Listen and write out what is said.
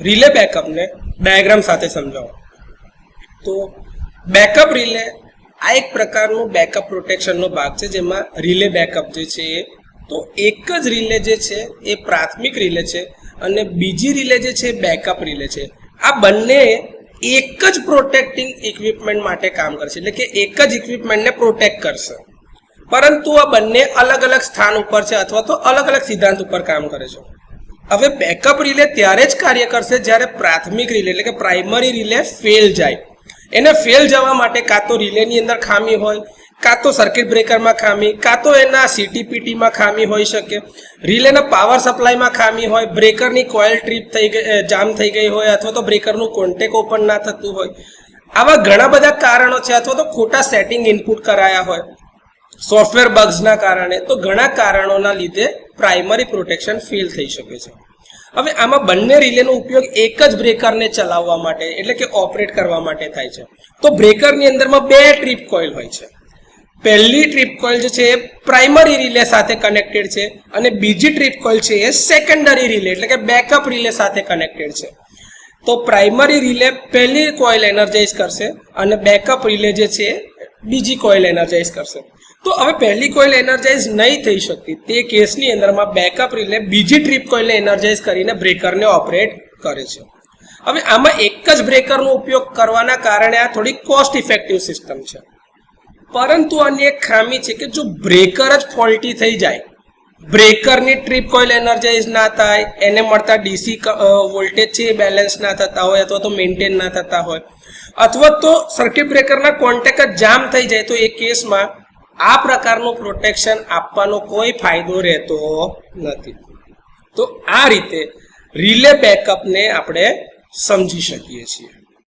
Relay બેકઅપને diagram સાથે સમજાવો. તો બેકઅપ રિલે આ એક પ્રકારનું બેકઅપ પ્રોટેક્શનનો ભાગ છે, જેમાં રિલે બેકઅપ જે છે તો એક જ રિલે જે છે એ પ્રાથમિક રિલે છે અને બીજી રિલે જે છે બેકઅપ રિલે છે. આ બંને એક જ પ્રોટેક્ટિંગ ઇક્વિપમેન્ટ માટે કામ કરશે, એટલે કે એક જ ઇક્વિપમેન્ટને પ્રોટેક્ટ કરશે, પરંતુ આ બંને અલગ અલગ સ્થાન ઉપર છે અથવા તો અલગ અલગ સિદ્ધાંત ઉપર કામ કરે છે. હવે બેકઅપ રિલે ત્યારે જ કાર્ય કરશે જ્યારે પ્રાથમિક રિલે એટલે કે પ્રાઇમરી રિલે ફેલ જાય. એને ફેલ જવા માટે કાં તો રિલેની અંદર ખામી હોય, કાં તો સર્કિટ બ્રેકરમાં ખામી, કાં તો એના CTPTમાં ખામી હોઈ શકે, રિલેના પાવર સપ્લાયમાં ખામી હોય, બ્રેકરની કોઇલ ટ્રીપ થઈ ગઈ, જામ થઈ ગઈ હોય, અથવા તો બ્રેકરનું કોન્ટેક ઓપન ના થતું હોય. આવા ઘણા બધા કારણો છે, અથવા તો ખોટા સેટિંગ ઇનપુટ કરાયા હોય સોફ્ટવેર બગ્સના કારણે. તો ઘણા કારણોના લીધે પ્રાઇમરી પ્રોટેક્શન ફેલ થઈ શકે છે. હવે આમાં બંને રિલેનો ઉપયોગ એક જ બ્રેકરને ચલાવવા માટે એટલે કે ઓપરેટ કરવા માટે થાય છે. તો બ્રેકરની અંદરમાં બે ટ્રીપ કોઇલ હોય છે. પહેલી ટ્રીપ કોઇલ જે છે એ પ્રાઇમરી રિલે સાથે કનેક્ટેડ છે અને બીજી ટ્રીપ કોઇલ છે એ સેકન્ડરી રિલે એટલે કે બેકઅપ રિલે સાથે કનેક્ટેડ છે. તો પ્રાઇમરી રિલે પહેલી કોઇલ એનર્જાઇઝ કરશે અને બેકઅપ રિલે જે છે બીજી કોઇલ એનર્જાઇઝ કરશે. તો હવે પહેલી કોઇલ એનર્જાઇઝ નહીં થઈ શકતી તે કેસની અંદરમાં બેકઅપ રિલે બીજી ટ્રીપ કોઇલને એનર્જાઇઝ કરીને બ્રેકરને ઓપરેટ કરે છે. હવે આમાં એક જ બ્રેકરનો ઉપયોગ કરવાના કારણે આ થોડી કોસ્ટ ઇફેક્ટિવ સિસ્ટમ છે, પરંતુ આની એક ખામી છે કે જો બ્રેકર જ ફોલ્ટી થઈ જાય, બ્રેકરની ટ્રીપ કોઇલ એનર્જાઇઝ ના થાય, એને મળતા DC વોલ્ટેજ છે એ બેલેન્સ ના થતા હોય અથવા તો મેન્ટેન ના થતા હોય, અથવા તો સર્કિટ બ્રેકરના કોન્ટેક જ જામ થઈ જાય, તો એ કેસમાં આ પ્રકારનું પ્રોટેક્શન આપવાનો કોઈ ફાયદો રહેતો નથી. તો આ રીતે રિલે બેકઅપને આપણે સમજી શકીએ છીએ.